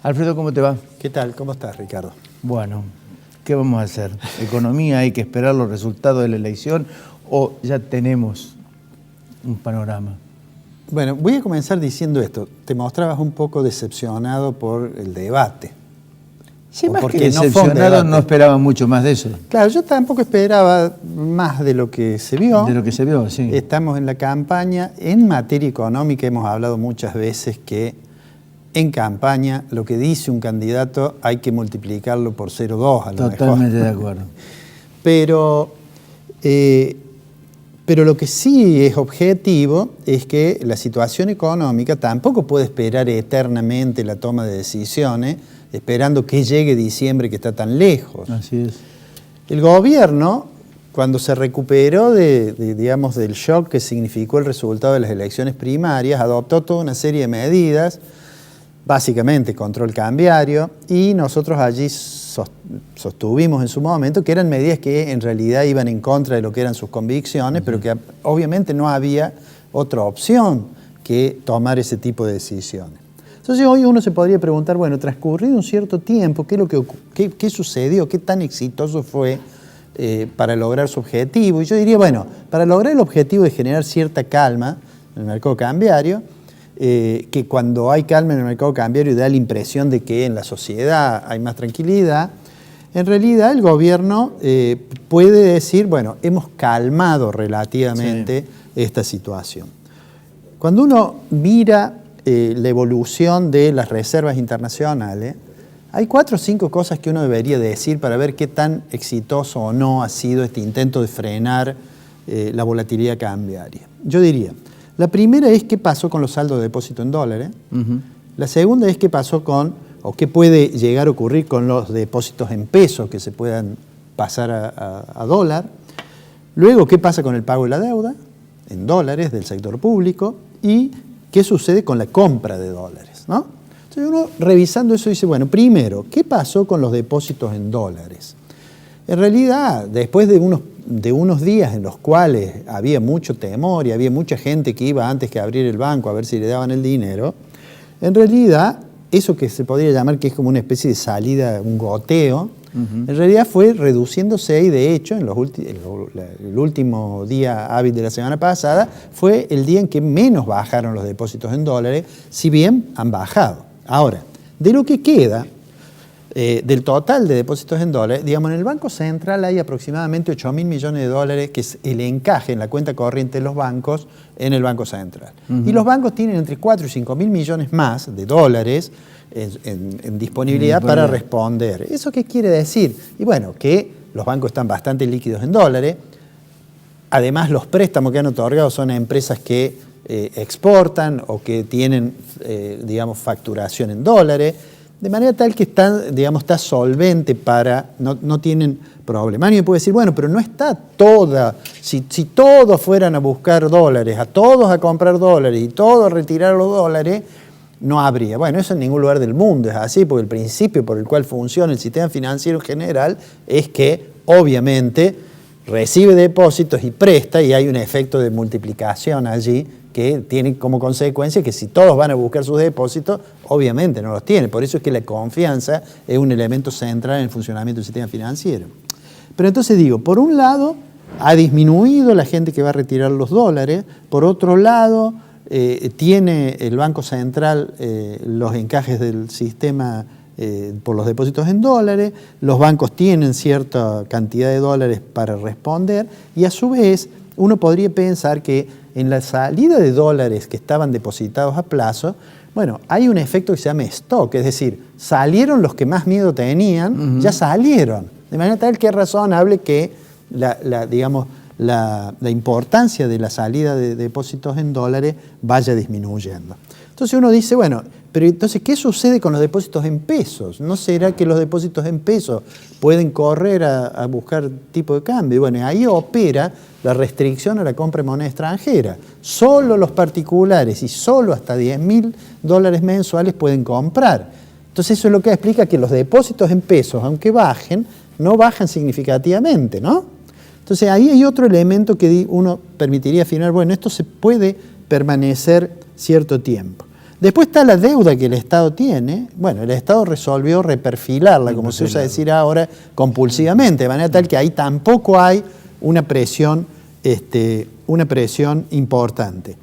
Alfredo, ¿cómo te va? ¿Qué tal? ¿Cómo estás, Ricardo? Bueno, ¿qué vamos a hacer? ¿Economía? ¿Hay que esperar los resultados de la elección o ya tenemos un panorama? Bueno, voy a comenzar diciendo esto. Te mostrabas un poco decepcionado por el debate. Sí, más que decepcionado, no esperaba mucho más de eso. Claro, yo tampoco esperaba más de lo que se vio. De lo que se vio, sí. Estamos en la campaña. En materia económica hemos hablado muchas veces que en campaña lo que dice un candidato hay que multiplicarlo por 0,2 a lo mejor. Totalmente de acuerdo. Pero lo que sí es objetivo es que la situación económica tampoco puede esperar eternamente la toma de decisiones, esperando que llegue diciembre, que está tan lejos. Así es. El gobierno, cuando se recuperó digamos, del shock que significó el resultado de las elecciones primarias, adoptó toda una serie de medidas, básicamente control cambiario, y nosotros allí sostuvimos en su momento que eran medidas que en realidad iban en contra de lo que eran sus convicciones, pero que obviamente no había otra opción que tomar ese tipo de decisiones. Entonces hoy uno se podría preguntar, bueno, transcurrido un cierto tiempo, ¿qué sucedió? ¿Qué tan exitoso fue para lograr su objetivo? Y yo diría, bueno, para lograr el objetivo de generar cierta calma en el mercado cambiario, que cuando hay calma en el mercado cambiario da la impresión de que en la sociedad hay más tranquilidad, en realidad el gobierno puede decir, bueno, hemos calmado relativamente esta situación. Cuando uno mira la evolución de las reservas internacionales, hay 4 o 5 cosas que uno debería decir para ver qué tan exitoso o no ha sido este intento de frenar la volatilidad cambiaria. Yo diría, la primera es qué pasó con los saldos de depósito en dólares. La segunda es qué pasó con, o qué puede llegar a ocurrir con los depósitos en pesos que se puedan pasar a dólar. Luego, qué pasa con el pago de la deuda en dólares del sector público y qué sucede con la compra de dólares, ¿no? Entonces uno revisando eso dice, bueno, primero, ¿qué pasó con los depósitos en dólares? En realidad, después de unos días en los cuales había mucho temor y había mucha gente que iba antes que abrir el banco a ver si le daban el dinero, en realidad, eso que se podría llamar que es como una especie de salida, un goteo, en realidad fue reduciéndose y de hecho, el último día hábil de la semana pasada fue el día en que menos bajaron los depósitos en dólares, si bien han bajado. Ahora, de lo que queda, del total de depósitos en dólares, digamos, en el Banco Central hay aproximadamente 8.000 millones de dólares, que es el encaje en la cuenta corriente de los bancos en el Banco Central. Y los bancos tienen entre 4 y 5.000 millones más de dólares en disponibilidad para responder. ¿Eso qué quiere decir? Y bueno, que los bancos están bastante líquidos en dólares. Además, los préstamos que han otorgado son a empresas que exportan o que tienen, digamos, facturación en dólares. De manera tal que está solvente para, no tienen problema. Alguien puede decir, bueno, pero no está toda, si todos fueran a buscar dólares, a todos a comprar dólares y todos a retirar los dólares, no habría. Bueno, eso en ningún lugar del mundo es así, porque el principio por el cual funciona el sistema financiero general es que, obviamente, recibe depósitos y presta y hay un efecto de multiplicación allí que tiene como consecuencia que si todos van a buscar sus depósitos, obviamente no los tienen. Por eso es que la confianza es un elemento central en el funcionamiento del sistema financiero. Pero entonces digo, por un lado, ha disminuido la gente que va a retirar los dólares, por otro lado, tiene el Banco Central los encajes del sistema por los depósitos en dólares, los bancos tienen cierta cantidad de dólares para responder y a su vez uno podría pensar que en la salida de dólares que estaban depositados a plazo, bueno, hay un efecto que se llama stock, es decir, salieron los que más miedo tenían, ya salieron. De manera tal que es razonable que digamos, la importancia de la salida de depósitos en dólares vaya disminuyendo. Entonces uno dice, bueno, pero entonces, ¿qué sucede con los depósitos en pesos? ¿No será que los depósitos en pesos pueden correr a buscar tipo de cambio? Y bueno, ahí opera la restricción a la compra de moneda extranjera. Solo los particulares y solo hasta $10.000 mensuales pueden comprar. Entonces eso es lo que explica que los depósitos en pesos, aunque bajen, no bajan significativamente, ¿no? Entonces ahí hay otro elemento que uno permitiría afirmar, bueno, esto se puede permanecer cierto tiempo. Después está la deuda que el Estado tiene. Bueno, el Estado resolvió reperfilarla, como se usa decir ahora, compulsivamente, de manera tal que ahí tampoco hay una presión importante.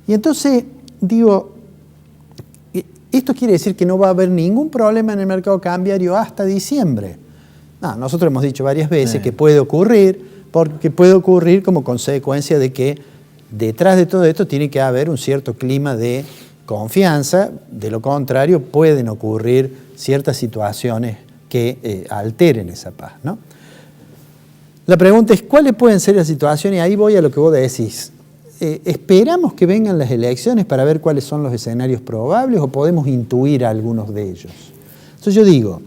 Y entonces, digo, esto quiere decir que no va a haber ningún problema en el mercado cambiario hasta diciembre. No, nosotros hemos dicho varias veces que puede ocurrir, porque puede ocurrir como consecuencia de que detrás de todo esto tiene que haber un cierto clima de confianza, de lo contrario pueden ocurrir ciertas situaciones que alteren esa paz, ¿no? La pregunta es, ¿cuáles pueden ser las situaciones? Y ahí voy a lo que vos decís. ¿Esperamos que vengan las elecciones para ver cuáles son los escenarios probables o podemos intuir algunos de ellos? Entonces yo digo,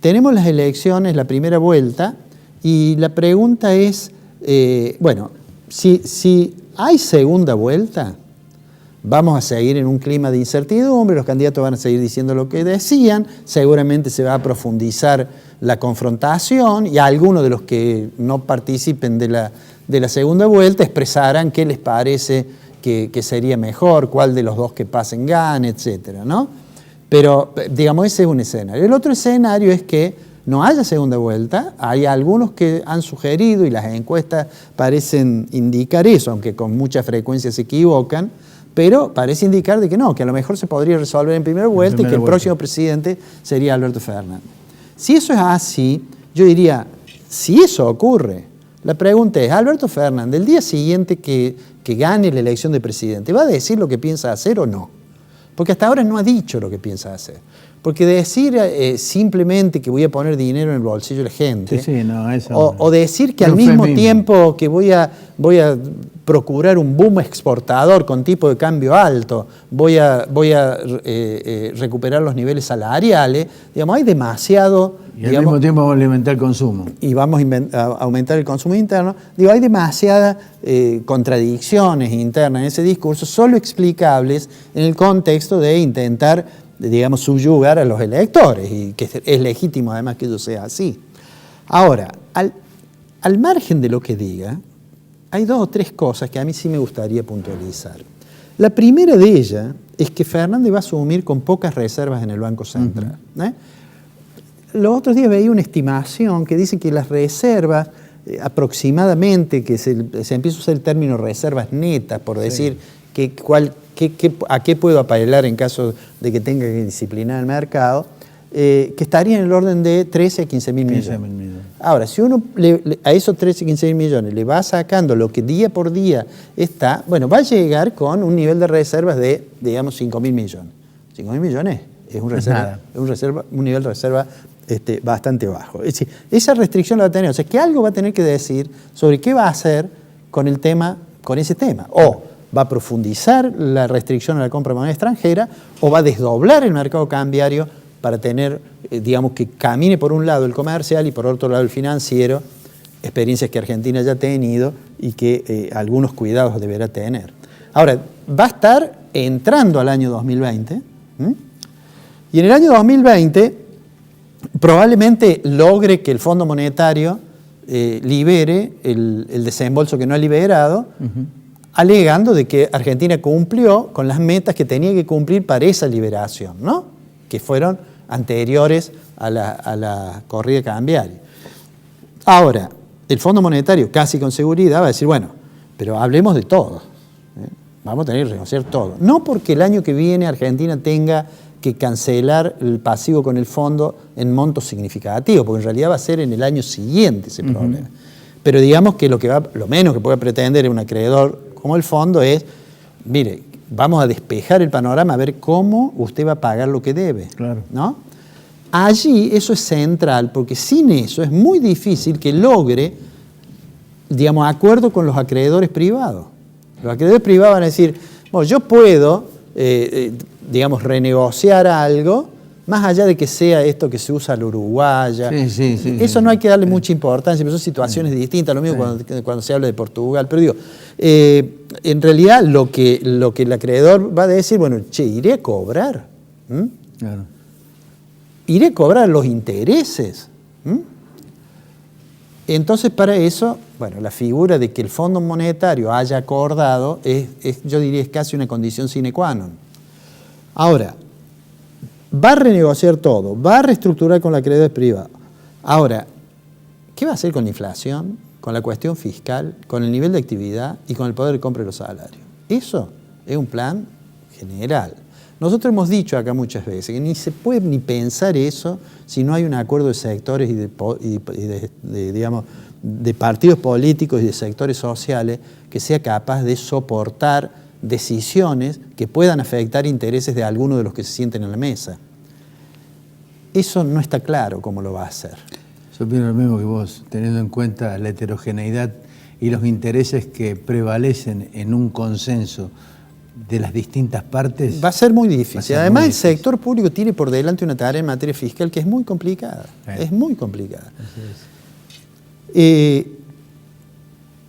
tenemos las elecciones, la primera vuelta, y la pregunta es, bueno, si hay segunda vuelta, vamos a seguir en un clima de incertidumbre, los candidatos van a seguir diciendo lo que decían, seguramente se va a profundizar la confrontación y algunos de los que no participen de la segunda vuelta expresarán qué les parece que sería mejor, cuál de los dos que pasen gane, etcétera, ¿no? Pero, digamos, ese es un escenario. El otro escenario es que no haya segunda vuelta. Hay algunos que han sugerido, y las encuestas parecen indicar eso, aunque con mucha frecuencia se equivocan, pero parece indicar de que no, que a lo mejor se podría resolver en primera vuelta y que el próximo presidente sería Alberto Fernández. Si eso es así, yo diría, si eso ocurre, la pregunta es, ¿Alberto Fernández, el día siguiente que gane la elección de presidente, va a decir lo que piensa hacer o no? Porque hasta ahora no ha dicho lo que piensa hacer. Porque decir simplemente que voy a poner dinero en el bolsillo de la gente, o decir que al mismo tiempo que voy a procurar un boom exportador con tipo de cambio alto, voy a recuperar los niveles salariales, digamos, hay demasiado... Y al mismo tiempo vamos a alimentar el consumo. Y vamos a aumentar el consumo interno. Digo, hay demasiadas contradicciones internas en ese discurso, solo explicables en el contexto de intentar, digamos, subyugar a los electores, y que es legítimo además que eso sea así. Ahora, al margen de lo que diga, hay dos o tres cosas que a mí sí me gustaría puntualizar. La primera de ellas es que Fernández va a asumir con pocas reservas en el Banco Central. Los otros días veía una estimación que dice que las reservas, aproximadamente, que se empieza a usar el término reservas netas, por decir a qué puedo apelar en caso de que tenga que disciplinar el mercado, que estaría en el orden de 13 a 15 mil millones. Ahora, si uno a esos 13 a 15 mil millones le va sacando lo que día por día está, bueno, va a llegar con un nivel de reservas de, digamos, 5 mil millones. 5 mil millones es un nivel de reserva bastante bajo. Es decir, esa restricción la va a tener. O sea, que algo va a tener que decir sobre qué va a hacer con ese tema. O va a profundizar la restricción a la compra de moneda extranjera, o va a desdoblar el mercado cambiario para tener, digamos, que camine por un lado el comercial y por otro lado el financiero, experiencias que Argentina ya ha tenido y que algunos cuidados deberá tener. Ahora, va a estar entrando al año 2020, y en el año 2020 probablemente logre que el Fondo Monetario libere el desembolso que no ha liberado, alegando de que Argentina cumplió con las metas que tenía que cumplir para esa liberación, ¿no? Que fueron anteriores a la corrida cambiaria. Ahora, el Fondo Monetario, casi con seguridad, va a decir, bueno, pero hablemos de todo. Vamos a tener que renegociar todo. No porque el año que viene Argentina tenga que cancelar el pasivo con el fondo en montos significativos, porque en realidad va a ser en el año siguiente ese problema. Pero digamos que lo menos que puede pretender un acreedor como el fondo es, mire, vamos a despejar el panorama, a ver cómo usted va a pagar lo que debe. Claro. ¿No? Allí eso es central, porque sin eso es muy difícil que logre, digamos, acuerdo con los acreedores privados. Los acreedores privados van a decir, bueno, yo puedo, digamos, renegociar algo, más allá de que sea esto que se usa a la uruguaya. Eso no hay que darle mucha importancia, pero son situaciones distintas, lo mismo cuando se habla de Portugal. Pero digo, en realidad lo que el acreedor va a decir, bueno, che, iré a cobrar. Claro. Iré a cobrar los intereses. Entonces, para eso, bueno, la figura de que el Fondo Monetario haya acordado, yo diría, es casi una condición sine qua non. Ahora, va a renegociar todo, va a reestructurar con la acreedores privados. Ahora, ¿qué va a hacer con la inflación, con la cuestión fiscal, con el nivel de actividad y con el poder de compra de los salarios? Eso es un plan general. Nosotros hemos dicho acá muchas veces que ni se puede ni pensar eso si no hay un acuerdo de sectores y digamos, de partidos políticos y de sectores sociales que sea capaz de soportar decisiones que puedan afectar intereses de algunos de los que se sienten en la mesa. Eso no está claro cómo lo va a hacer. Yo opino lo mismo que vos, teniendo en cuenta la heterogeneidad y los intereses que prevalecen en un consenso de las distintas partes. Va a ser muy difícil. Además, el difícil. sector público tiene por delante una tarea en materia fiscal que es muy complicada. Es muy complicada.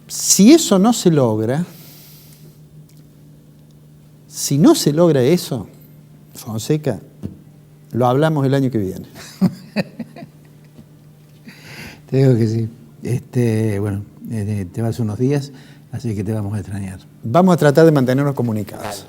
Si eso no se logra, si no se logra eso, Fonseca, lo hablamos el año que viene. Te digo que sí. Bueno, te vas unos días, así que te vamos a extrañar. Vamos a tratar de mantenernos comunicados.